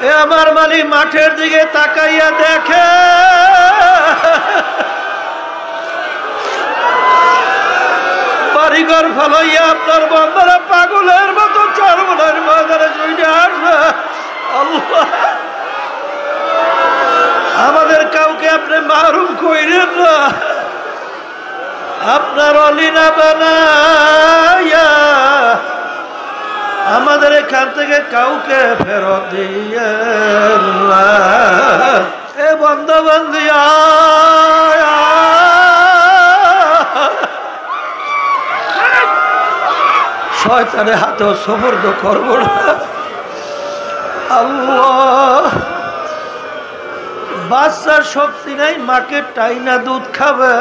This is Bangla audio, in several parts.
এ আমার মালিক মাঠের দিকে তাকাইয়া দেখে বাড়িঘর ফলাইয়া আপনার বান্দারা পাগলের মতো চরমনের ময়দানে চলে আসবে। আল্লাহ, আমাদের কাউকে আপনি মাহরুম কইরেন না, আপনার অলিনা বানাইয়া আমাদের এখান থেকে কাউকে ফেরত দিয়ে এ বন্ধু শয়তানের হাতেও সবর্দ করবো না। আল্লাহ, বাচ্চার শক্তি নাই, মাকে টাইনা দুধ খাবে,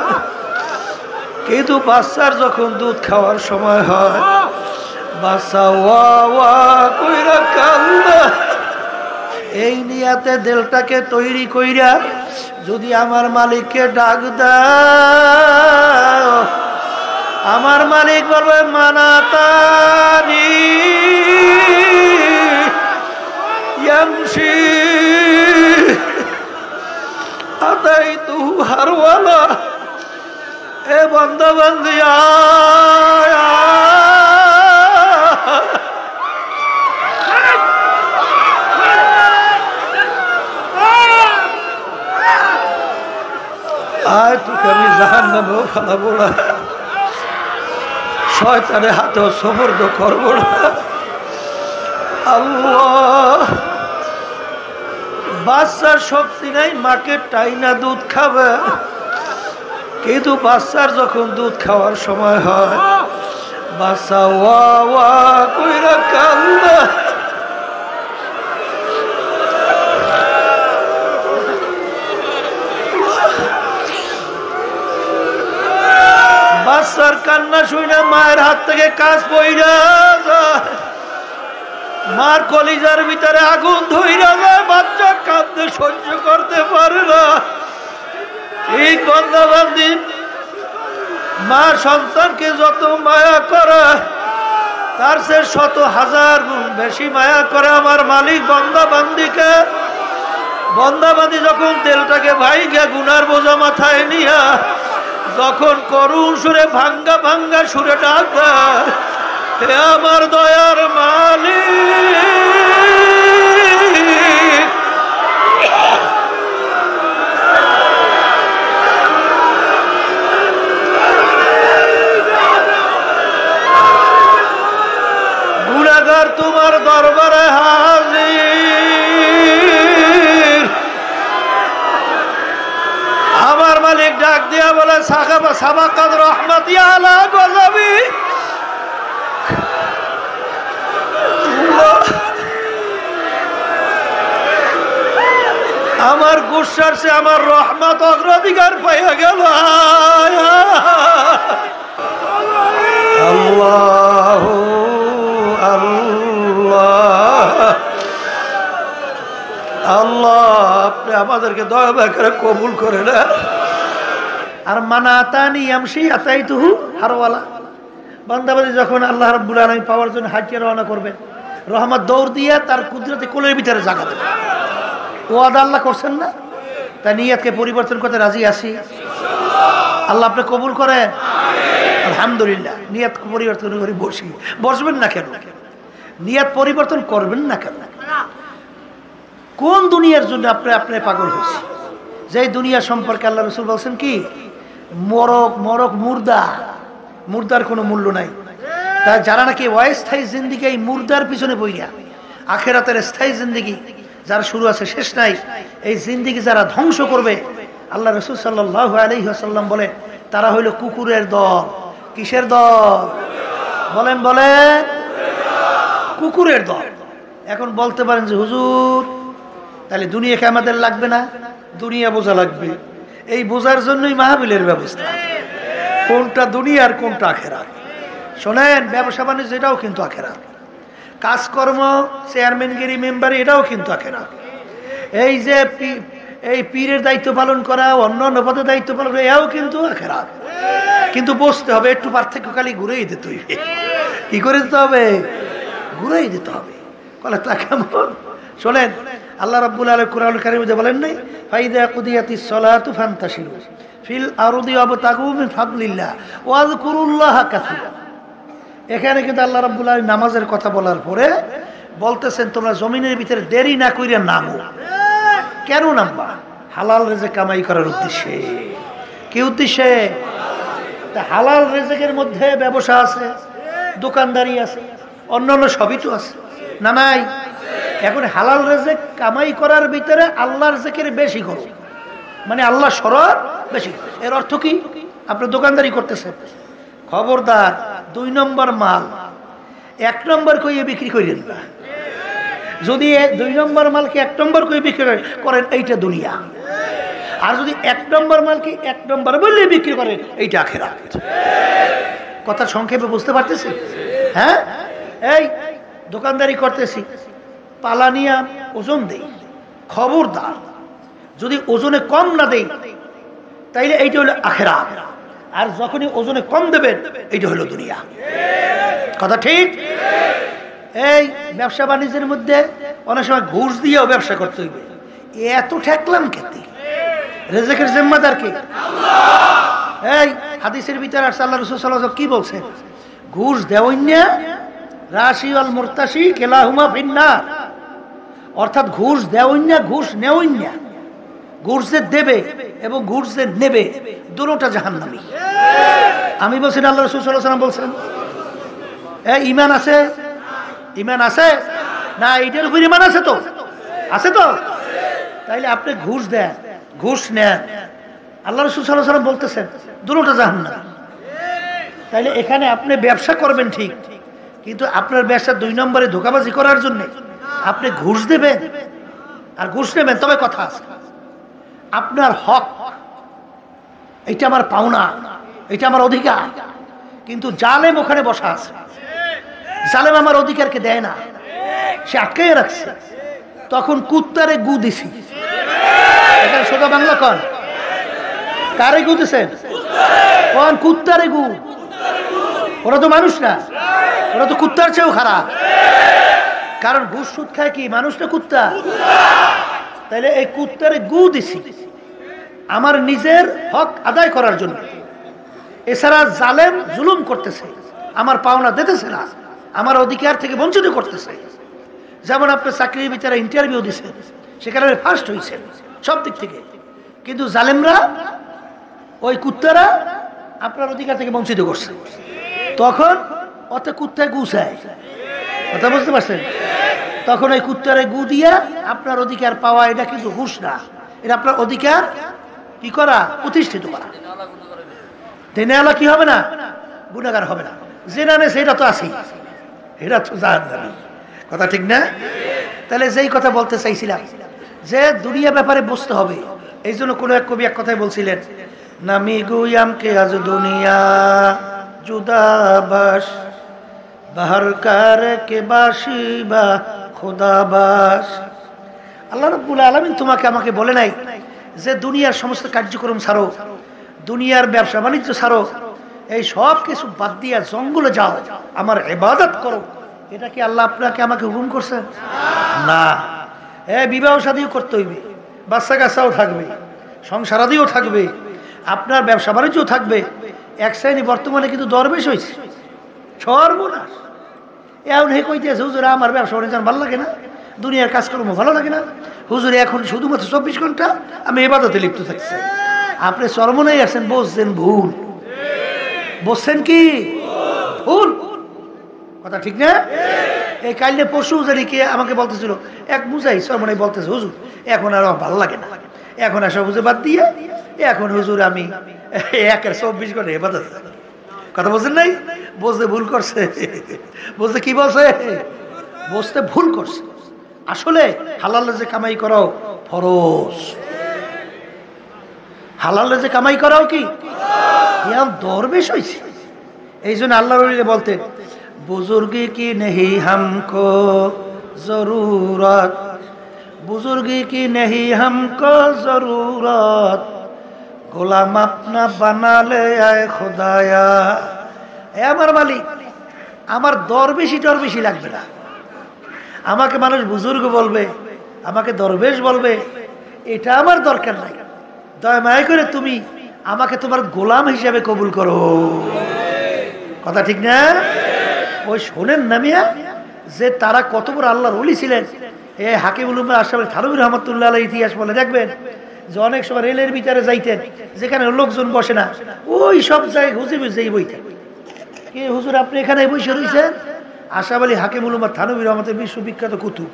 কিন্তু বাচ্চার যখন দুধ খাওয়ার সময় হয় বাচ্চা ওয়া ওয়া কইরা কান্দে। এই নিয়াতে দিলটাকে তৈরি কইরা যদি আমার মালিককে ডাক দাও, আমার মালিক বলবে মানাতানি ইয়ামশি আতাইতু হারওয়ালা। এ বন্ধু বন্দিয়া আয় তোকে আমি জাহান্নামেও ফেলাবো না, শয়তানের হাতেও সবর্দ করবো না। আল্লাহ, বাচ্চার শক্তি নাই, মাকে টাইনা দুধ খাবে, কিন্তু বাচ্চার যখন দুধ খাওয়ার সময় হয় বাচ্চা ওয়া ওয়া কইরা কান্দে। বাচ্চার কান্না শুনে মায়ের হাত থেকে কাজ পইরা যায়, মার কলিজার ভিতরে আগুন ধইরা যায়, বাচ্চা কাঁদতে সহ্য করতে পারে না। এই বন্দাবান্দি মা সন্তানকে যত মায়া করে তার সে শত হাজার গুণ বেশি মায়া করে আমার মালিক বন্দাবান্দিকে। বন্দাবান্দি যখন তেলটাকে ভাইগা গুনার বোঝা মাথায় নিয়া যখন করুণ সুরে ভাঙ্গা ভাঙ্গা সুরে ডাক দেয়, হে আমার দয়ার মালিক, গুনাহগার তোমার দরবারে হাজির। আমার মালিক ডাক দিয়া বলে সাবাকাত রহমতি আলা গজবি। আমার গুসার সে আমার রহমত অগ্রাধিকার পাইয়া গেল। আল্লাহ আল্লাহ আল্লাহ, আপনি আমাদেরকে দয়া করে কবুল করে না। আর মানাতানি ইয়ামশি আতাইতুহু হারওয়ালা, বান্দাবাদী যখন আল্লাহ রাব্বুল আলামিন পাওয়ার জন্য হাজিয়া রওনা করবেন, রহমত দৌড় দিয়ে তার কুদরতে কোলের ভিতরে জায়গা দেবে। ওয়াদা আল্লাহ করছেন না? তাই নিয়তকে পরিবর্তন করতে রাজি আছি। আল্লাহ আপনি কবুল করেন, আলহামদুলিল্লাহ। নিয়ত পরিবর্তন করে বসবেন না কেন? নিয়ত পরিবর্তন করবেন না কেন? কোন দুনিয়ার জন্য আপনি পাগল হয়েছে? যে দুনিয়া সম্পর্কে আল্লাহ রাসূল বলছেন কি, মরক মুর্দার কোনো মূল্য নাই। তাই যারা নাকি অস্থায়ী জিন্দিগি এই মুর্দার পিছনে বইয়া, আখেরাতের স্থায়ী জিন্দিগি যার শুরু আছে শেষ নাই, এই জিন্দিগি যারা ধ্বংস করবে, আল্লাহ রাসূল সাল্লাল্লাহু আলাইহি ওয়াসাল্লাম বলে তারা হইল কুকুরের দল। কিসের দল? বলেন কুকুরের দল। এখন বলতে পারেন যে হুজুর তাহলে দুনিয়াকে আমাদের লাগবে না? দুনিয়া বোঝা লাগবে। এই বোঝার জন্যই মাহফিলের ব্যবস্থা। কোনটা দুনিয়া আর কোনটা আখেরাত। শোনেন, ব্যবসা বাণিজ্য এটাও কিন্তু আখেরাত, কাজকর্ম চেয়ারম্যানগিরি মেম্বার এটাও কিন্তু আখেরাত। এই যে এই পীরের দায়িত্ব পালন করা, অন্য পদের দায়িত্ব পালন করা, এও কিন্তু আখেরাত। কিন্তু বুঝতে হবে একটু পার্থক্য খালি ঘুরেই দিতে হইবে। কি করে দিতে হবে? ঘুরেই দিতে হবে। কলে তা কেমন? শোনেন, আল্লাহ রাব্বুল আলামিন কোরআনুল কারীমে বলেন নাই ফাইদা কুদিয়াতিস সালাতু ফান্তাশিরু ফিল আরদি ওয়াবতাগু মিন ফাদলিল্লাহ ওয়াযকুরুল্লাহা কাসীরা। এখানে কিন্তু আল্লাহ রাব্বুল আলামিন নামাজের কথা বলার পরে বলতেছেন তোমরা জমিনের ভিতরে দেরি না কইরা নামো। কেন নামবা? হালাল রিজিক কামাই করার উদ্দেশ্যে। কি উদ্দেশ্যে? হালাল রিজিকের মধ্যে ব্যবসা আছে, দোকানদারি আছে, অন্যান্য সবই তো আছে না নাই? এখন হালাল রিজিক কামাই করার ভিতরে আল্লাহর জিকির বেশি করো, মানে আল্লাহ স্মরণ বেশি। এর অর্থ কি? আপনি দোকানদারি করতেছেন, খবরদার 2 নম্বর মাল 1 নম্বর কইয়ে বিক্রি করেন না। যদি 2 নম্বর মালকে 1 নম্বর কইয়ে বিক্রি করেন এইটা দুনিয়া, আর যদি 1 নম্বর মালকে 1 নম্বর বলে বিক্রি করেন এইটা আখিরাত। কথা সংক্ষেপে বুঝতে পারতেছি? হ্যাঁ, এই দোকানদারি করতেছি, পালা নিয়া ওজন দেই, খবরদার যদি ওজনে কম না দেই তাইলে এইটা হলো আখিরাত, আর যখনই ওজনে কম দেবেন এইটা হলো দুনিয়া। কথা ঠিক? এই ব্যবসা বাণিজ্যের মধ্যে অনেক সময় ঘুষ দিয়েও ব্যবসা করতে হইবে। এত ঠেকলাম কেতে? রিজিকের জিম্মাদার কে? এই হাদিসের ভিতরে আসছে আল্লাহ রাসূল সাল্লাল্লাহু আলাইহি ওয়াসাল্লাম কি বলছেন? ঘুষ দেওয়াই না রাশি ওয়াল মুরতাশি কিলাহুমা ফিন্নার। অর্থাৎ ঘুষ দেওয়াই না, ঘুষ নেওয়াই না। ঘুষ যে দেবে এবং ঘুষ যে নেবে দুটোটা জাহান্নামী। আমি বলছি না, আল্লাহ রাসূল সাল্লাল্লাহু আলাইহি ওয়াসাল্লাম বলছেন। এই ঈমান আছে? ঈমান আছে না? এইটার উপর ঈমান আছে তো? আছে তো? তাইলে আপনি ঘুষ দেন, ঘুষ নেন, আল্লাহ রাসূল সাল্লাল্লাহু আলাইহি ওয়াসাল্লাম বলতেছেন দুটোটা জাহান্নাম। তাইলে এখানে আপনি ব্যবসা করবেন ঠিক, কিন্তু আপনার ব্যবসা 2 নম্বরে ধোঁকাবাজি করার জন্য আপনি ঘুষ দেবেন আর ঘুষ নেবেন। তবে কথা আছে, আপনার হক, এটা আমার পাওনা, এটা আমার অধিকার, কিন্তু জালেম ওখানে বসা আছে। জালেম আমার অধিকারকে দেয় না, সে আটকে রাখছে। তখন কুত্তারে গু দিছি। এখানে সোজা বাংলা কন, কারে গু দিছেন? কোন কুত্তারে গু? ওরা তো মানুষ না, ওরা তো কুত্তার চেয়েও খারাপ। কারণ ঘুষ সুদ খায় কি মানুষ না কুত্তা? তাইলে এই কুত্তারে গু দিছি আমার নিজের হক আদায় করার জন্য। এছাড়া জালেম জুলুম করতেছে, আমার পাওনা দিতেছে না, আমার অধিকার থেকে বঞ্চিত করতেছে। যেমন আপনি চাকরির ভিতরে ইন্টারভিউ দিচ্ছেন, সেখানে ফার্স্ট হয়েছেন সব দিক থেকে, কিন্তু জালেমরা, ওই কুত্তারা আপনার অধিকার থেকে বঞ্চিত করছে। তখন অত কুত্তায় গুছায়, কথা বুঝতে পারছেন? তখন ওই কুত্তারে গু দিয়া আপনার অধিকার পাওয়া, এটা কিন্তু ঘুষ না, এটা আপনার অধিকার কি করা? প্রতিষ্ঠিত করা। দেনেওয়ালা কি হবে না? গুনাহগার হবে না। জেনা নেই সেটা তো আছেই, এটা তো জাহান্নামী। কথা ঠিক না? তাহলে যেই কথা বলতে চাইছিলাম যে দুনিয়া ব্যাপারে বুঝতে হবে। এই জন্য কোনো এক কবি এক কথাই বলছিলেন, নামি গুয়াম কে আজ দুনিয়া জুদাবাস বাহার কার কে বাসি বা খোদাবাস। আল্লাহ রাব্বুল আলামিন তোমাকে আমাকে বলে নাই যে দুনিয়ার সমস্ত কার্যক্রম ছাড়ো, দুনিয়ার ব্যবসা বাণিজ্য ছাড়ো, এই সব কিছু বাদ দিয়া জঙ্গলে যাও, আমার ইবাদত করো। এটা কি আল্লাহ আপনাকে আমাকে হুকুম করছেন? না। বিবাহ শাদীও করতে হইবে, বাচ্চা কাচ্চাও থাকবে, সংসারাদিও থাকবে, আপনার ব্যবসা বাণিজ্যও থাকবে। এক শ্রেণী বর্তমানে কিন্তু দরবেশ হয়েছে, সর্বনাশ। এখন হে কইতেছে হুজুর আমার ব্যবসা বাণিজ্য ভালো লাগে না, দুনিয়ার কাজকর্ম ভালো লাগে না, হুজুর এখন শুধুমাত্র 24 ঘন্টা আমি ইবাদতে লিপ্ত থাকছি। আপনি চরমনাই আছেন, বলছেন ভুল। বলছেন কি ভুল? কথা ঠিক না? এই কাইলে পশু জানি কে আমাকে বলতেছিল, এক বুঝাই চরমনাই বলতেছে হুজুর এখন আর ভালো লাগে না, এখন আর সব বুঝে বাদ দিয়ে এখন হুজুর আমি 1-24 ঘন্টা ইবাদত। কথা বলছেন নাই? বুঝতে ভুল করছে। বুঝতে কি বলছে? বুঝতে ভুল করছে। আসলে হালালে যে কামাই করাও ফরজ, হালালে যে কামাই করাও কি দরবেশ হয়েছে। এই জন্য আল্লাহ বলতে বুজুর্গি কি নেহি হামকো জরুরত, বুজুর্গি কি নেহি হামকো জরুরত, গোলাম আপনা বানালে আয় খোদায়া। আমার মালিক, আমার দরবেশি টরবেশি লাগবে না। আমাকে মানুষ বুজুর্গ বলবে, আমাকে দরবেশ বলবে, এটা আমার দরকার নাই। দয়া মায়া করে তুমি আমাকে তোমার গোলাম হিসেবে কবুল করো। কথা ঠিক না? ওই শোনেন না মিয়া, যে তারা কত বড় আল্লাহর ওলি ছিলেন। এ হাকিমুল উম্মাহ আশরাফ আলী থানভী রহমাতুল্লাহ আলাইহির ইতিহাস বলে দেখবেন যে অনেক সময় রেলের ভিতরে যাইতেন, যেখানে লোকজন বসে না, ওই সব জায়গায় হুজুর যেই বইতেন, কে হুজুর আপনি এখানে বসে রয়েছেন? আশরাফ আলী হাকিমুল উম্মাহ থানভী রহমাতুল্লাহ বিশ্ববিখ্যাত কুতুব।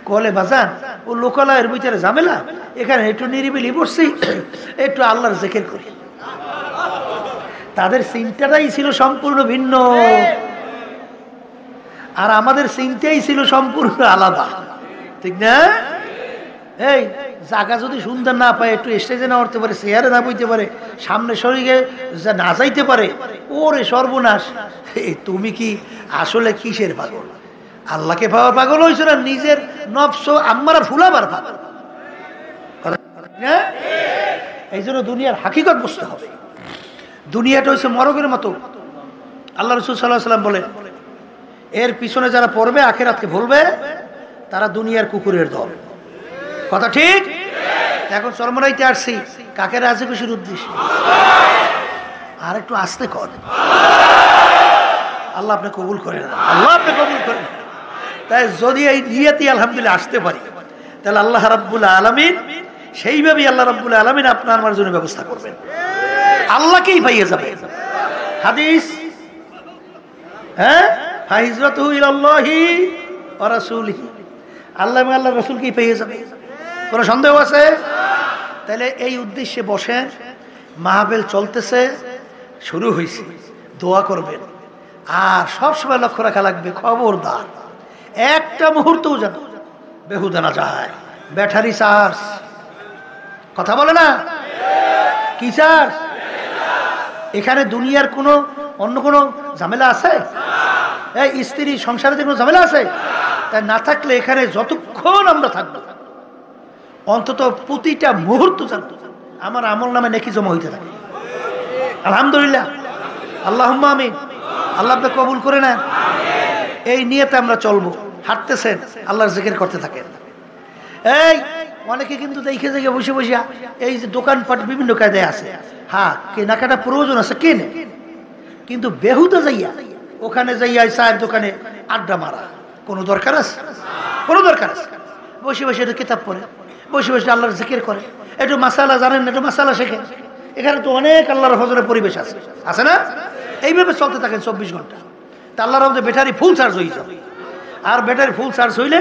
কলে বাজান ও লোকালয়ের ভিতরে ঝামেলা, এখানে একটু নিরিবিলি বসছি, একটু আল্লাহর জিকির করি। তাদের চিন্তাটাই ছিল সম্পূর্ণ ভিন্ন, আর আমাদের চিন্তাই ছিল সম্পূর্ণ আলাদা, ঠিক না? এই জায়গা যদি সুন্দর না পায়, একটু স্টেজে না উঠতে পারে, চেয়ারে না বইতে পারে, সামনে শরীরে না যাইতে পারে, ওরে সর্বনাশ। তুমি কি আসলে কিসের পাগল? আল্লাহকে পাওয়ার পাগল হয়েছে না নিজের নফস আম্মারা ফুলাবার পাগল? এই জন্য দুনিয়ার হাকিকত বুঝতে হবে। দুনিয়াটা হচ্ছে মরগের মতো। আল্লাহ রাসূল সাল্লাল্লাহু আলাইহি ওয়াসাল্লাম বলে, এর পিছনে যারা পড়বে আখিরাতকে ভুলবে, তারা দুনিয়ার কুকুরের দল। কথা ঠিক? এখন চরমরাইতে আসছি কাকে রাজি খুশির উদ্দেশ্যে। আর একটু আস্তে কর, আল্লাহ আপনি কবুল করেন, আল্লাহ আপনি কবুল করেন। তাই যদি এই নিয়তি আলহামদুলিল্লাহ আসতে পারি, তাহলে আল্লাহ রাব্বুল আলামিন সেইভাবেই আল্লাহ রাব্বুল আলামিন আপনার আমার জন্য ব্যবস্থা করবেন, আল্লাহকেই পাইয়ে যাবে। হাদিস, হ্যাঁ, ফাহিজরাতুহু ইলাল্লাহি ওয়া রাসূলিহি, আল্লাহ এবং আল্লাহর রাসূলকেই পেয়ে যাবে। কোনো সন্দেহ আছে? তাহলে এই উদ্দেশ্যে বসেন, মাহফিল চলতেছে, শুরু হয়েছে, দোয়া করবেন। আর সবসময় লক্ষ্য রাখা লাগবে, খবরদার একটা মুহূর্তও যেন বেহুদা না যায়। ব্যাটারি চার্জ, কথা বলে না, কি চার্জ? এখানে দুনিয়ার কোনো অন্য কোনো ঝামেলা আছে? এই স্ত্রী সংসারে কোনো ঝামেলা আছে? তাই না থাকলে এখানে যতক্ষণ আমরা থাকবো, অন্তত প্রতিটা মুহূর্ত জানতো আমার আমল নামে নেকি জমা হইতে থাকে। আলহামদুলিল্লাহ, আল্লাহুম্মা আমিন। আল্লাহ আপনি কবুল করে নেন। এই নিয়েতে আমরা চলবো। হাঁটতেছেন, আল্লাহর জিকির করতে থাকেন। এই অনেকে কিন্তু দেখে দেখে বসে বসে এই যে দোকানপাট বিভিন্ন কায়দায় আছে, হ্যাঁ কেনাকাটা প্রয়োজন আছে কেনে, কিন্তু বেহুদা যাইয়া ওখানে যাইয়া চায়ের দোকানে আড্ডা মারা কোনো দরকার আছে? কোনো দরকার আছে? বসে বসে একটু কিতাব পড়ে, বসে বসে আল্লাহর জিকির করে, একটু মাসালা জানেন না, একটু মাসালা শেখেন। এখানে তো অনেক আল্লাহর ফজলের পরিবেশ আছে, আছে না? এইভাবে চলতে থাকেন 24 ঘন্টা। তা আল্লাহর রহমতে ব্যাটারি ফুল চার্জ হয়ে যাবে। আর ব্যাটারি ফুল চার্জ হইলে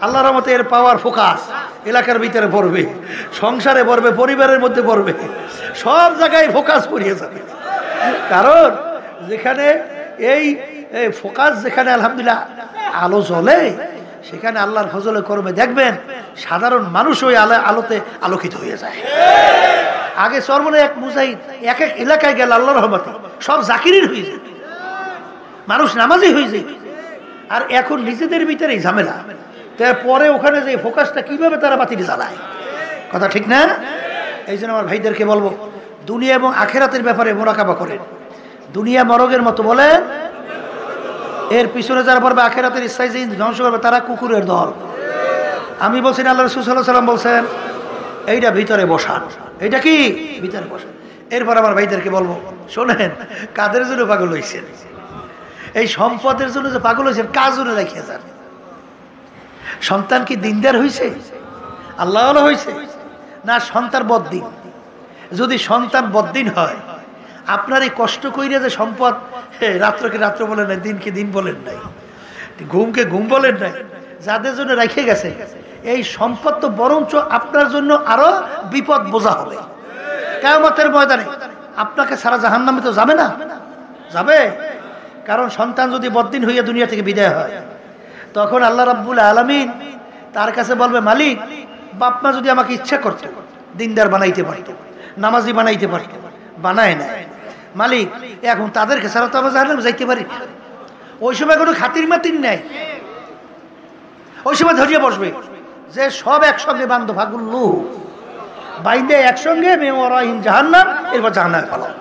আল্লাহর রহমতে এর পাওয়ার ফোকাস এলাকার ভিতরে পড়বে, সংসারে পড়বে, পরিবারের মধ্যে পড়বে, সব জায়গায় ফোকাস পড়িয়ে যাবে। কারণ যেখানে এই ফোকাস, যেখানে আলহামদুলিল্লাহ আলো জ্বলে, সেখানে আল্লাহর ফজলে করবে, দেখবেন সাধারণ মানুষ ওই আলোতে আলোকিত হয়ে যায়। আগে চরমনে এক মুজাহিদ এক এক এলাকায় গেল, আল্লাহর রহমতে সব জাকিরির হয়ে যায়, মানুষ নামাজি হয়ে যায়। আর এখন নিজেদের ভিতরেই ঝামেলা, তারপরে ওখানে যে ফোকাসটা কিভাবে তারা বাতিল জ্বালায়। কথা ঠিক না? এই জন্য আমার ভাইদেরকে বলবো, দুনিয়া এবং আখেরাতের ব্যাপারে মোরাকাবা করেন। দুনিয়া মরগের মতো বলে, এর পিছনে যারা পড়বে আখেরাতের ইচ্ছায় যে ধ্বংস করবে, তারা কুকুরের দল। আমি বলছি না, আল্লাহ রাসূল সাল্লাল্লাহু আলাইহি ওয়াসাল্লাম বলছেন এইটা ভিতরে বসান, এটা কি ভিতরে বসান। এরপর আমার ভাইদেরকে বলবো, শোনেন, কাদের জন্য পাগল হয়েছেন? এই সম্পদের জন্য যে পাগল হয়েছেন, কার জন্য রাখিয়ে যান? সন্তান কি দিনদার হয়েছে, আল্লাহ হয়েছে, না সন্তান বদ্দিন? যদি সন্তান বদ্দিন হয়, আপনার এই কষ্ট কইরা যে সম্পদ, রাত্রকে রাত্র বলেন নাই, দিনকে দিন বলেন নাই, ঘুমকে ঘুম বলেন নাই, যাদের জন্য রেখে গেছে, এই সম্পদ তো বরঞ্চ আপনার জন্য আরো বিপদ বোঝা হবে। কিয়ামতের ময়দানে আপনাকে সারা জাহান্নামে তো যাবে না? যাবে। কারণ সন্তান যদি বদ্দিন হইয়া দুনিয়া থেকে বিদায় হয়, তখন আল্লাহ রাব্বুল আলামিন তার কাছে বলবে, মালিক, বাপ মা যদি আমাকে ইচ্ছা করতো দিনদার বানাইতে পারতো, নামাজি বানাইতে পারতো, বানায় না। মালিক, এখন তাদেরকে ছাড়া তো আমরা জাহান্নামে যাইতে পারি না। ওই সময় কোনো খাতির মাতির নাই। ওই সময় ধরিয়ে বসবে যে সব একসঙ্গে বান্ধ ফাগুল্লু বাইন্দে একসঙ্গে মেওয়ারাহিন জাহান্নাম, এরপর জাহান্নামে ফেলাও।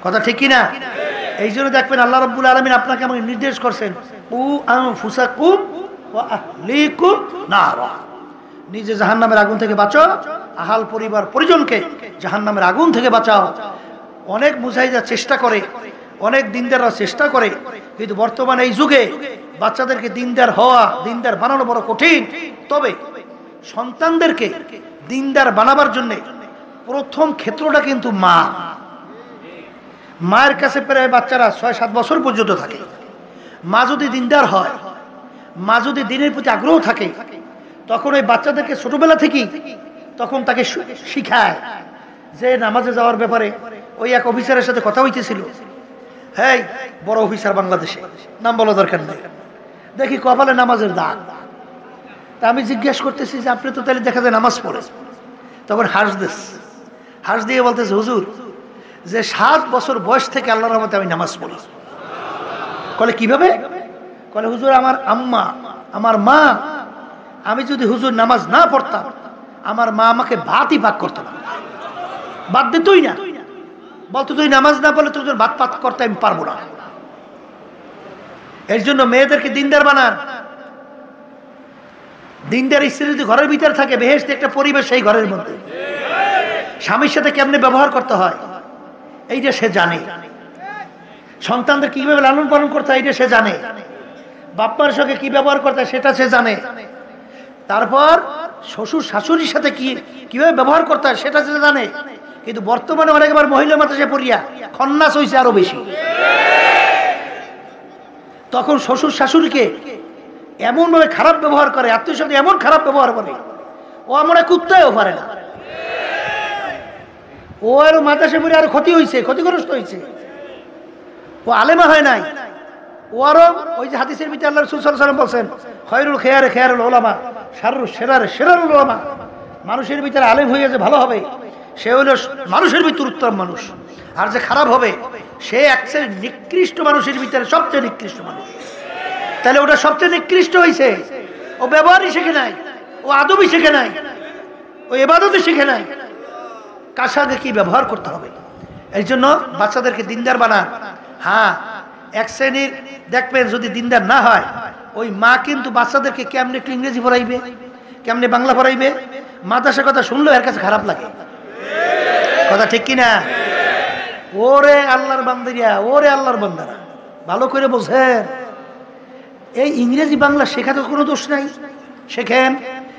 কথা ঠিক কিনা? এই জন্য দেখবেন আল্লাহ রাব্বুল আলামিন আপনাকে আমাকে নির্দেশ করছেন, উ আনফুসাকুম ওয়া আহলিকুম নারা, নিজে জাহান্নামের আগুন থেকে বাঁচো, আহাল পরিবার পরিজনকে জাহান্নামের আগুন থেকে বাঁচাও। অনেক মুজাহিদরা চেষ্টা করে, অনেক দিনদাররা চেষ্টা করে, কিন্তু বর্তমানে এই যুগে বাচ্চাদেরকে দিনদার হওয়া, দিনদার বানানো বড় কঠিন। তবে সন্তানদেরকে দিনদার বানাবার জন্য প্রথম ক্ষেত্রটা কিন্তু মা। মায়ের কাছে প্রায় বাচ্চারা 6-7 বছর পর্যন্ত থাকে। মা যদি দিনদার হয়, মা যদি দিনের প্রতি আগ্রহ থাকে, তখন ওই বাচ্চাদেরকে ছোটবেলা থেকেই তখন তাকে শিখায় যে নামাজে যাওয়ার ব্যাপারে। ওই এক অফিসারের সাথে কথা হইতেছিল, হ্যাঁ বড় অফিসার বাংলাদেশে, নাম বলা দরকার নেই, দেখি কপালে নামাজের দাগ। তা আমি জিজ্ঞেস করতেছি যে আপনি তো তাহলে দেখা যায় নামাজ পড়ে। তখন হাঁস দিয়ে বলতেছে, হুজুর যে 7 বছর বয়স থেকে আল্লাহর রহমতে আমি নামাজ পড়ি। কলে কিভাবে? কলে হুজুর আমার আম্মা, আমার মা, আমি যদি হুজুর নামাজ না পড়তাম, আমার মা আমাকে ভাতই পাক করতো না, ভাত দিতই না, বলতো তুই নামাজ না পড়লে তোর ভাত পাক করতে আমি পারবো না। এর জন্য মেয়েদেরকে দিনদার বানান। দিনদার স্ত্রী যদি ঘরের ভিতরে থাকে, বেহেশতে একটা পরিবেশ সেই ঘরের মধ্যে। স্বামীর সাথে কেমনে ব্যবহার করতে হয় এইটা সে জানে, সন্তানদের কিভাবে লালন পালন করতে হয় এইটা সে জানে, বাপ্পার সঙ্গে কি ব্যবহার করতে হয় সেটা সে জানে, তারপর শ্বশুর শাশুড়ির সাথে কিভাবে ব্যবহার করতে হয় সেটা সে জানে। কিন্তু বর্তমানে অনেকবার মহিলা মাদ্রাসায় পড়িয়া খন্নাস হয়েছে আরো বেশি। তখন শ্বশুর শাশুড়িকে এমন ভাবে খারাপ ব্যবহার করে, আত্মীয় সাথে এমন খারাপ ব্যবহার করে, ও আমরা কুত্তায়ও পারে না। ও আরো মাদ্রাসায় পড়ে আরো ক্ষতি হয়েছে, ক্ষতিগ্রস্ত হয়েছে। ও আলেমা হয় নাই, ও আরো ওই যে হাদিসের ভিতরে আল্লাহ রাসূল সাল্লাল্লাহু আলাইহি ওয়াসাল্লাম বলেন, খায়রুল খিয়ারে খিয়ারুল উলামা, শাররুশ শিরারে শিরারুল উলামা। মানুষের ভিতরে আলেম হয়ে যে ভালো হবে, সে হলো মানুষের ভিতর উত্তম মানুষ। আর যে খারাপ হবে, সে একচেয়ে নিকৃষ্ট মানুষের ভিতরে সবচেয়ে নিকৃষ্ট মানুষ। তাহলে ওটা সবচেয়ে নিকৃষ্ট হয়েছে। ও ব্যবহারই শেখে নাই, ও আদবই শেখে নাই, ও ইবাদতই শেখে নাই, কার সঙ্গে কি ব্যবহার করতে হবে। এই জন্য বাচ্চাদেরকে দিনদার বানান। হ্যাঁ, এক শ্রেণীর দেখবেন যদি দিনদার না হয়, ওই মা কিন্তু বাচ্চাদেরকে কেমনে একটু ইংরেজি পড়াইবে, কেমনে বাংলা পড়াইবে, মাদ্রাসার কথা শুনলেও এর কাছে খারাপ লাগে। কথা ঠিক কিনা? ওরে আল্লাহর বান্দারিয়া, ওরে আল্লাহর বান্দারা, ভালো করে বোঝেন, এই ইংরেজি বাংলা শেখাতে কোনো দোষ নাই, শেখেন।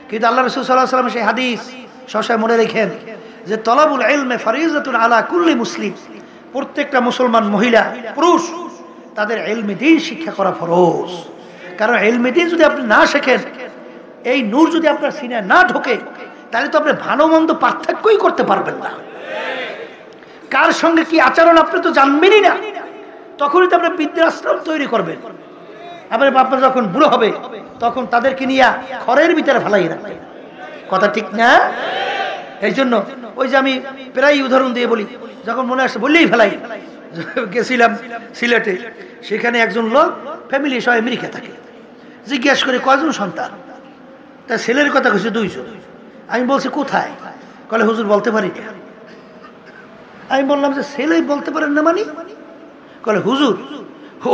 কিন্তু আল্লাহ রাসূল সাল্লাল্লাহু আলাইহি ওয়াসাল্লাম সেই হাদিস সবসময় মনে রেখেন যে তলাবুল ইলমি ফারিজাতুন আলা কুল্লি মুসলিম, প্রত্যেকটা মুসলমান মহিলা পুরুষ তাদের ইলমে দ্বীন শিক্ষা করা ফরজ। কারণ ইলমে দ্বীন যদি আপনি না শেখেন, এই নূর যদি আপনার সিনায় না ঢোকে, তাহলে তো আপনি ভালো মন্দ পার্থক্যই করতে পারবেন না। কার সঙ্গে কি আচরণ আপনি তো জানবেনই না, তখনই তো আপনি বৃদ্ধাশ্রম তৈরি করবেন। আপনার বাবা যখন বুড়ো হবে, তখন তাদেরকে নিয়ে ঘরের ভিতরে ফেলাই রাখবেন। কথা ঠিক না? এই জন্য ওই যে আমি প্রায় উদাহরণ দিয়ে বলি, যখন মনে আসে বললেই ফেলাই। গেছিলাম সিলেটে, সেখানে একজন লোক ফ্যামিলি সবাই আমেরিকা থাকে। জিজ্ঞেস করে কয়জন সন্তান, তা ছেলের কথা কইছে 2 জন। আমি বলছি কোথায়? কলে হুজুর বলতে পারি না। আমি বললাম যে ছেলে বলতে পারেন না মানে? কলে হুজুর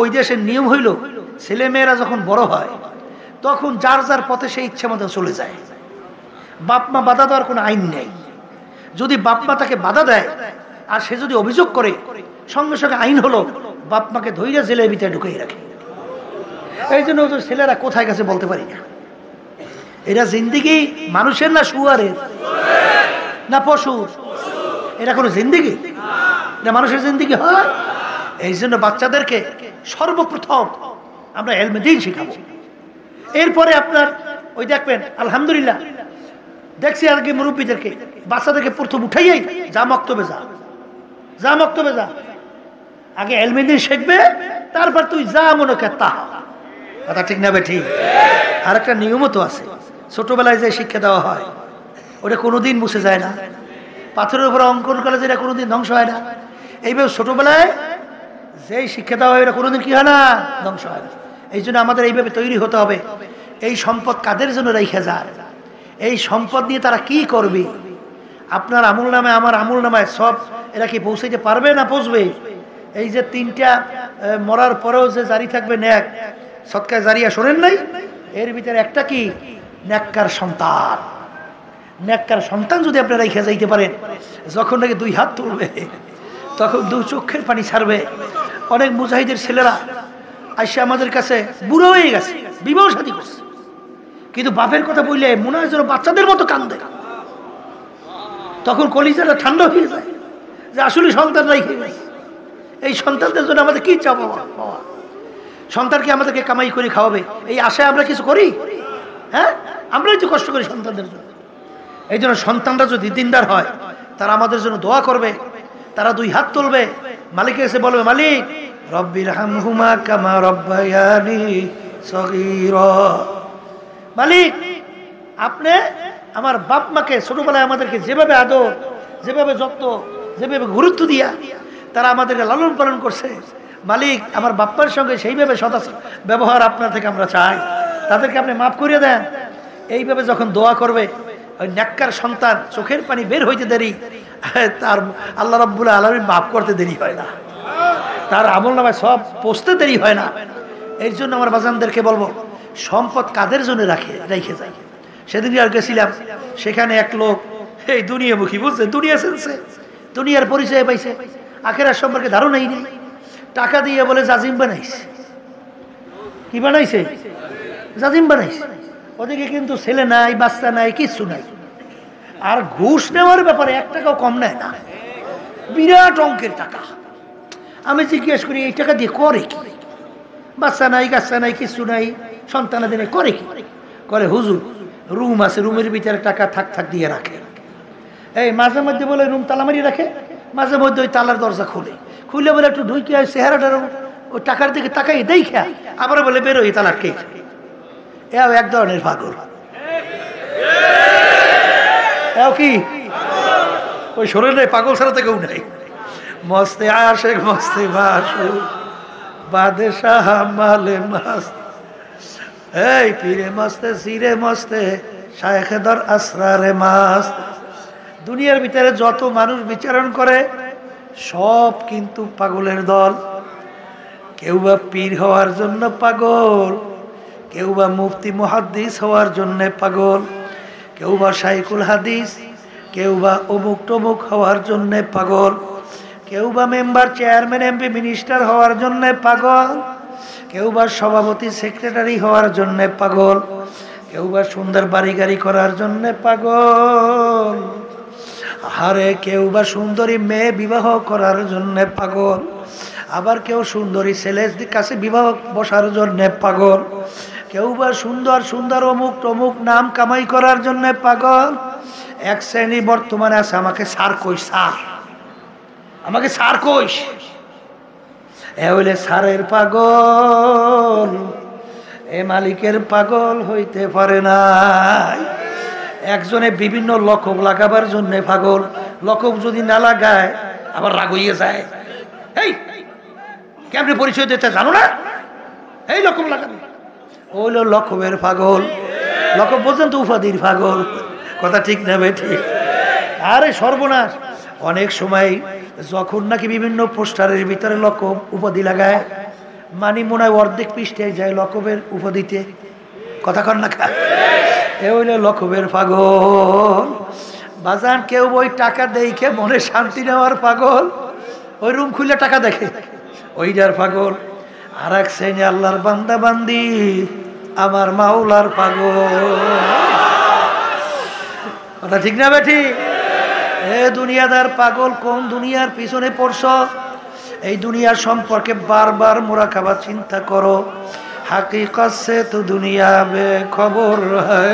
ওই দেশের নিয়ম হইল, ছেলে মেয়েরা যখন বড় হয় তখন যার যার পথে সেই ইচ্ছে মতো চলে যায়, বাপ মা বাধা দেওয়ার কোনো আইন নেই। যদি বাপ মা তাকে বাধা দেয় আর সে যদি অভিযোগ করে, সঙ্গে সঙ্গে আইন হলো বাপ মাকে ধৈর্য জেলের ভিতরে ঢুকিয়ে রাখে। এই জন্য ছেলেরা কোথায় গেছে বলতে পারি না। এরা জিন্দিগি মানুষের না শুয়ারের না পশুর? এটা কোনো জিন্দিগি? এটা মানুষের জিন্দিগি হয়? এই জন্য বাচ্চাদেরকে সর্বপ্রথম আমরা ইলমে দ্বীন শিখাবো। এরপরে আপনার ওই দেখবেন আলহামদুলিল্লাহ দেখছি আগে মুরব্বীদেরকে বাচ্চাদেরকে প্রথম উঠাইয়াই যা মক্তবে যা, যা মক্তবে যা, আগে ইলমে দ্বীন শিখবে, তারপর তুই যা মনে কর তা। কথা ঠিক না বেঠিক? আর একটা নিয়মও তো আছে, ছোটবেলায় যে শিক্ষা দেওয়া হয় ওটা কোনোদিন মুছে যায় না। পাথরের উপরে অঙ্কন করে যেটা কোনোদিন ধ্বংস হয় না, এইভাবে ছোটবেলায় যেই শিক্ষা দেওয়া হয় এটা কোনোদিন কি হয় না, ধ্বংস হয় না। এই জন্য আমাদের এইভাবে তৈরি হতে হবে। এই সম্পদ কাদের জন্য রেখে যায়, এই সম্পদ নিয়ে তারা কি করবে, আপনার আমল নামে আমার আমল নামায় সব এরা কি পৌঁছাইতে পারবে না পৌঁছবে? এই যে 3টা মরার পরেও যে জারি থাকবে ন্যাক সদকায়ে জারিয়া, শোনেন নাই? এর ভিতরে একটা কি, নেককার সন্তান। নেককার সন্তান যদি আপনারা রেখে যাইতে পারেন, যখন নাকি 2 হাত তুলবে তখন 2 চোখের পানি ছাড়বে। অনেক মুজাহিদের ছেলেরা আইসা আমাদের কাছে বুড়ো হয়ে গেছে, বিবাহ শাদী করছে, কিন্তু বাপের কথা বললে মনে হয় যেন বাচ্চাদের মতো কান্দে। তখন কলিজাটা ঠান্ডা হয়ে যায় যে আসলে সন্তান রেখে গেছে। এই সন্তানদের জন্য আমাদের কি চাওয়া পাওয়া? সন্তানকে আমাদেরকে কামাই করে খাওয়াবে, এই আশায় আমরা কিছু করি? হ্যাঁ, আমরাই তো কষ্ট করি সন্তানদের জন্য। এই জন্য সন্তানরা যদি দিনদার হয়, তারা আমাদের জন্য দোয়া করবে, তারা 2 হাত তুলবে, মালিকের কাছে বলবে, মালিক রব্বির হামহুমা কামা রব্বায়ানি সগীরা। মালিক আপনি আমার বাপ মাকে ছোটবেলায় আমাদেরকে যেভাবে আদর, যেভাবে যত্ন, যেভাবে গুরুত্ব দিয়া তারা আমাদেরকে লালন পালন করছে, মালিক আমার বাপ্পার সঙ্গে সেইভাবে সদাচার ব্যবহার আপনার থেকে আমরা চাই, তাদেরকে আপনি মাফ করে দেন। এইভাবে যখন দোয়া করবে, ওই নেককার সন্তান চোখের পানি বের হইতে দেরি, তার আল্লাহ রাব্বুল আলামিন মাফ করতে দেরি হয় না, তার আমলনামায় সব পৌঁছতে দেরি হয় না। এর জন্য আমার বাজানদেরকে বলবো, সম্পদ কাদের জন্য রেখে যায়। সেদিন আর গেছিলাম, সেখানে এক লোক এই দুনিয়ামুখী, বুঝছে, দুনিয়া সেন্সে, দুনিয়ার পরিচয় পাইছে, আখেরাত সম্পর্কে ধারণাই নেই। টাকা দিয়ে বলে জাজিম বানাইছে। কি বানাইছে? জাজিম বানাইছে। ওদিকে কিন্তু ছেলে নাই, বাচ্চা নাই, কিচ্ছু নাই। আর ঘুষ নেওয়ার ব্যাপারে 1 টাকাও কম নেয় না, বিরাট অঙ্কের টাকা। আমি জিজ্ঞেস করি, এই টাকা দিয়ে করে কি? বাচ্চা নাই, গাচ্চা নাই, কিচ্ছু নাই, সন্তানাদের করে কি? করে হুজুর রুম আছে, রুমের ভিতরে টাকা থাক দিয়ে রাখে। এই মাঝে মধ্যে বলে রুম তালা মারিয়ে রাখে, মাঝে মধ্যে ওই তালার দরজা খুলে বলে একটু ঢুকে চেহারাটার ওই টাকার দিকে তাকাই দেখা আবার বলে বেরোই তালার কে। এও এক ধরনের পাগল। এও কি ওই শরীরে পাগল ছাড়া তো কেউ নাই। মস্তে আশেক মস্তে বাসু বাদশাহ মালে মাস্ত, এই পীরে মস্তে সিরে মস্তে শায়েখে দর আসরারে মাস্ত। দুনিয়ার ভিতরে যত মানুষ বিচরণ করে সব কিন্তু পাগলের দল। কেউ বা পীর হওয়ার জন্য পাগল, কেউ বা মুফতি মুহাদ্দিস হওয়ার জন্য পাগল, কেউ বা শাইখুল হাদিস, কেউ বা অমুক টমুক হওয়ার জন্য পাগল, কেউ বা মেম্বার, চেয়ারম্যান, এমপি, মিনিস্টার হওয়ার জন্য পাগল, কেউ বা সভাপতি, সেক্রেটারি হওয়ার জন্য পাগল, কেউ বা সুন্দর বাড়ি গাড়ি করার জন্য পাগল, আরে কেউ বা সুন্দরী মেয়ে বিবাহ করার জন্য পাগল, আবার কেউ সুন্দরী ছেলের কাছে বিবাহ বসার জন্য পাগল, কেউ বা সুন্দর সুন্দর অমুক টমুক নাম কামাই করার জন্য পাগল। এক শ্রেণী বর্তমানে আছে, আমাকে সার কইস, সার, আমাকে সার কইস। এ হইলে সারের পাগল, এ মালিকের পাগল হইতে পারে নাই। একজনে বিভিন্ন লকব লাগাবার জন্য পাগল, লকব যদি না লাগায় আবার রাগ হইয়া যায়। এই কেমনে পরিচয় দিতে জানো না? এই লকব লাগাবে, হইল লকবের পাগল। লকব বোঝেন তো, উপাধির পাগল। কথা ঠিক না ভাই? ঠিক। আরে সর্বনাশ, অনেক সময় যখন নাকি বিভিন্ন পোস্টারের ভিতরে লকব উপাধি লাগায়, মানি মনে হয় অর্ধেক পৃষ্ঠায় যায় লকবের উপাধিতে। কথা কন না খা, এ হইল লকবের পাগল। বাজান কেউ ওই টাকা দেখে মনে শান্তি নেওয়ার পাগল, ওই রুম খুলে টাকা দেখে, ওইটার পাগল। আর এক শ্রেণী আল্লাহর বান্দা বান্দি, আমার মাওলার পাগল। কথা ঠিক না বেঠি? এ দুনিয়াদার পাগল, কোন দুনিয়ার পিছনে পড়ছ? এই দুনিয়ার সম্পর্কে বারবার মুরাকাবা, চিন্তা করো। हकीकत से तो दुनिया बेखबर है,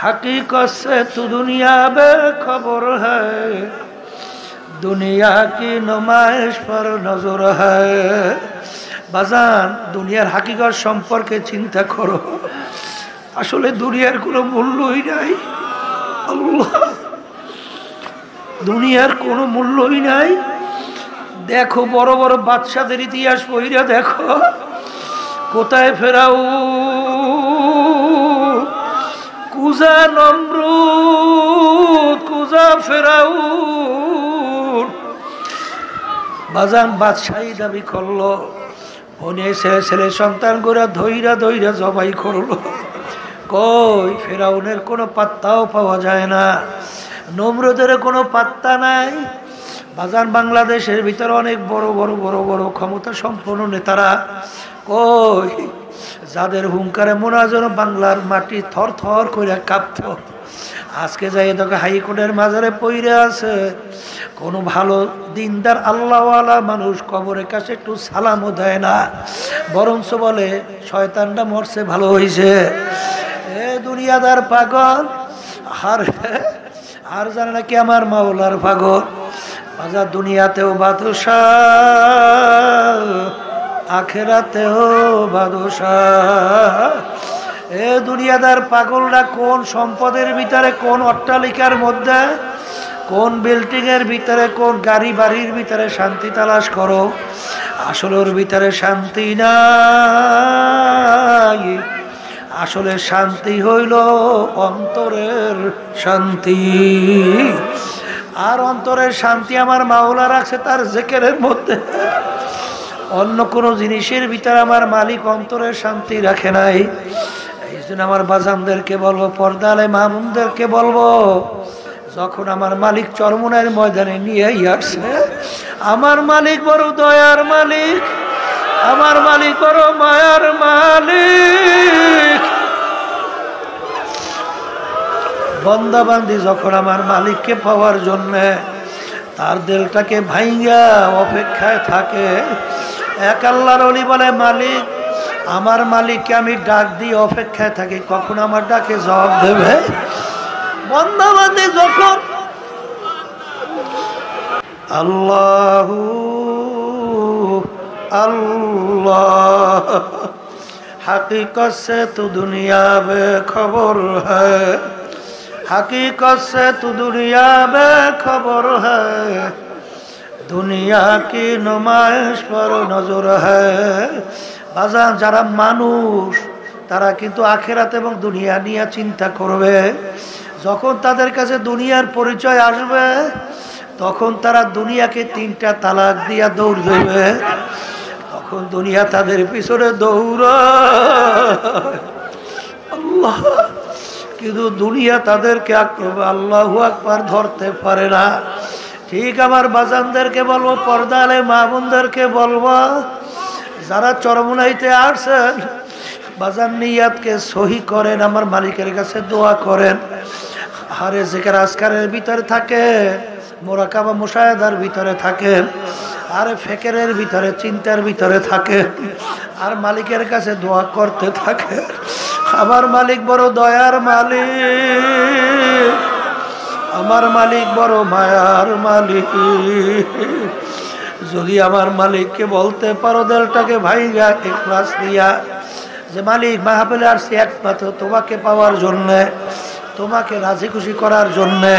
हकीकत से तो दुनिया बेखबर है, दुनिया की नुमाइश पर नजर है। बाजान दुनियार हकीकत सम्पर्के चिंता करो, आसले दुनियार कोनो मूल्यई नाई। अल्लाह, दुनियार कोनो मूल्यई नाई। देखो बड़ बड़ बादशाहदेर इतिहास पढ़िया देखो, কোথায় ফেরাউন, কুজা নমরুদ, কুজা ফেরাউন। বাজান বাদশাহী দাবি করলো, ফোনে ছেলে ছেলে সন্তান করে ধৈরা ধৈরা জবাই করলো। কই ফেরাউনের কোনো পাত্তাও পাওয়া যায় না, নমরুদের কোনো পাত্তা নাই। বাজান বাংলাদেশের ভিতরে অনেক বড় বড় বড় বড় ক্ষমতা সম্পন্ন নেতারা কই, যাদের হুঙ্কারে মনে হয় যেন বাংলার মাটি থর থর করে কাঁপত, আজকে যাই দেখো হাইকোর্টের মাজারে পইরে আছে। কোনো ভালো দিনদার আল্লাহওয়ালা মানুষ কবরের কাছে একটু সালামও দেয় না, বরঞ্চ বলে শয়তানটা মরছে ভালো হয়েছে। এ দুনিয়াদার পাগল, আর জানে নাকি আমার মাওলার পাগল। বাজার দুনিয়াতেও বাদশাহ, আখেরাতেও বাদশাহ। এ দুনিয়াদার পাগলরা কোন সম্পদের ভিতরে, কোন অট্টালিকার মধ্যে, কোন বিল্ডিং এর ভিতরে, কোন গাড়ি বাড়ির ভিতরে শান্তি তালাশ করো, আসলে ওর ভিতরে শান্তি নাই। আসলে শান্তি হইল অন্তরের শান্তি। আর অন্তরের শান্তি আমার মাওলা রাখছে তার জিকিরের মধ্যে। অন্য কোনো জিনিসের ভিতরে আমার মালিক অন্তরের শান্তি রাখে নাই। এই জন্য আমার বাজানদেরকে বলবো, পর্দালে মামুনদেরকে বলবো, যখন আমার মালিক চরমনের ময়দানে নিয়ে আসছে, আমার মালিক বড় দয়ার মালিক, আমার মালিক বড় মায়ার মালিক। বন্দাবান্দি যখন আমার মালিককে পাওয়ার জন্য তার দিলটাকে ভাইঙ্গা অপেক্ষায় থাকে, এক আল্লাহর ওলি বলে, মালিক, আমার মালিককে আমি ডাক দিয়ে অপেক্ষায় থাকি কখন আমার ডাকে জবাব দেবে। বন্দাবান্দি যখন আল্লাহু अल्लाह हकीकत से तू दुनिया बेखबर है, हकीकत से तू दुनिया बेखबर है, दुनिया की नुमाइश पर नजर है। বাজান যারা মানুষ তারা কিন্তু আখিরাত এবং দুনিয়া নিয়ে চিন্তা করবে। যখন তাদের কাছে দুনিয়ার পরিচয় আসবে তখন তারা দুনিয়াকে তিনটা তালাক দিয়া দৌড় দেবে। তখন দুনিয়া তাদের পিছনে দৌড়ায় আল্লাহ, কিন্তু দুনিয়া তাদেরকে আল্লাহু আকবার ধরতে পারে না। ঠিক আমার বাজানদেরকে বলবো, পর্দালে মামুনদেরকে বলবো, যারা চরমুনাইতে আসছেন বাজান নিয়াতকে সহি করেন, আমার মালিকের কাছে দোয়া করেন। আরে জিকির আজকারের ভিতরে থাকে, মোরাকাবা মুশাহাদার ভিতরে থাকেন, আর ফিকিরের ভিতরে চিন্তার ভিতরে থাকে, আর মালিকের কাছে দোয়া করতে থাকে। আমার মালিক বড় দয়ার মালিক, আমার মালিক বড় মায়ার মালিক। যদি আমার মালিককে বলতে পারো দিলটাকে ভাইগা ইখলাস দিয়া, যে মালিক মাহফিলে আসছি একমাত্র তোমাকে পাওয়ার জন্যে, তোমাকে রাজি খুশি করার জন্যে,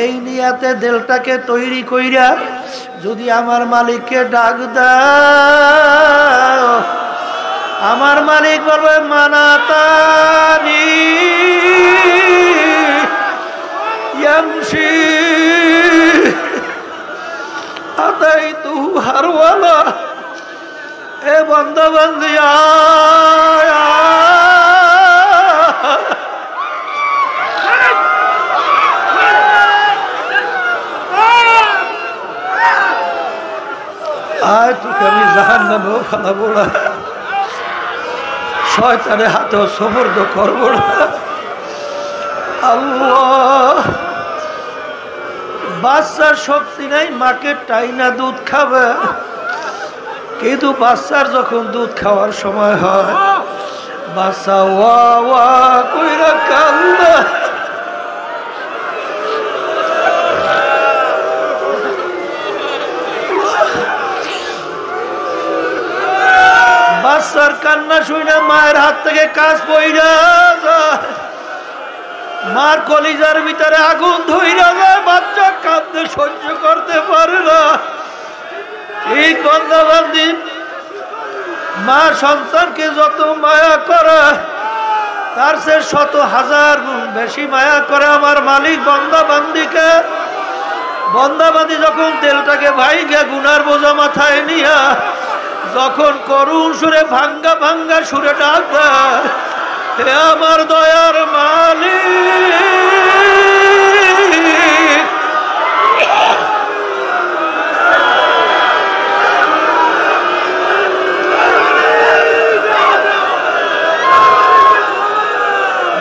এই নিয়াতে দিলটাকে তৈরি কইরা যদি আমার মালিককে ডাক দাও, আমার মালিক বলবে মানাতানি ইয়ামশি আতাইতু হারওয়ালা। এ বান্দা বান্দি আয়, তোকে আমি জাহান্নামেও ফেলাবো না, শয়তানের হাতেও সুবর্দ করবো না। আল্লাহ, বাচ্চার শক্তি নাই, মাকে টাইনা দুধ খাবে, কিন্তু বাচ্চার যখন দুধ খাওয়ার সময় হয় বাচ্চা ওয়া ওয়া কইরা কান্দে। বাচ্চার কান্না শুনে মায়ের হাত থেকে কাজ পইরা যায়, মার কলিজার ভিতরে আগুন ধইরা যায়, বাচ্চা কাঁদতে সহ্য করতে পারে না। এই বান্দাবান্দি মা সন্তানকে যত মায়া করে তার সে শত হাজার গুণ বেশি মায়া করে আমার মালিক বান্দাবান্দিকে। বান্দাবান্দি যখন তেলটাকে ভাইগা গুনার বোঝা মাথায় নিয়া যখন করুণ সুরে ভাঙ্গা ভাঙ্গা সুরে ডাক দেয়, হে আমার দয়ার মালিক,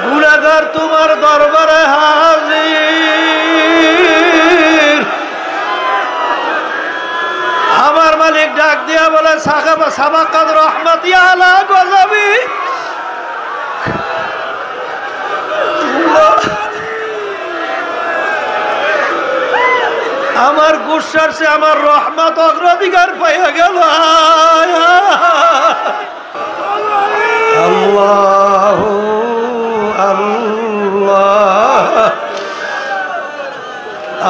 গুনাহগার তোমার দরবারে হাজির। আমার মালিক ডাক দিয়া বলে, সাবাকাত রহমতি আলা গযবি, আমার গুসার সে আমার রহমত অগ্রাধিকার পাইয়া গেল। আল্লাহ আল্লাহ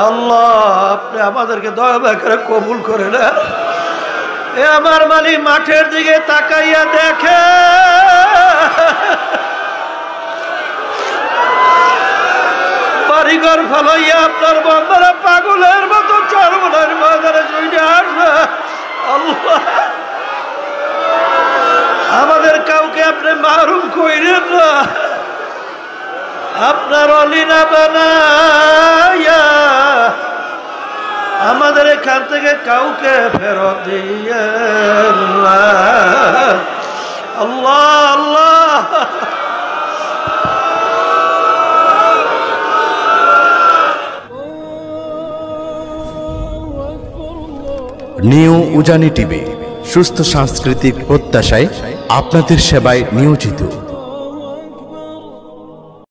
আল্লাহ, আপনি আমাদেরকে দয়া করে কবুল করে নেন। এ আমার মালিক মাঠের দিকে তাকাইয়া দেখে, বাড়িঘর ফলাইয়া আপনার বান্দারা পাগলের মতো চরমনের ময়দানে চলে আসবে। আল্লাহ, আমাদের কাউকে আপনি মারুম কইরেন না, আপনার অলিনা বানাইয়া আমাদের এখান থেকে কাউকে ফেরত দিয়েন না। আল্লাহ আল্লাহ, নিউ উজানি টিভি, সুস্থ সাংস্কৃতিক প্রত্যাশায় আপনাদের সেবায় নিয়োজিত।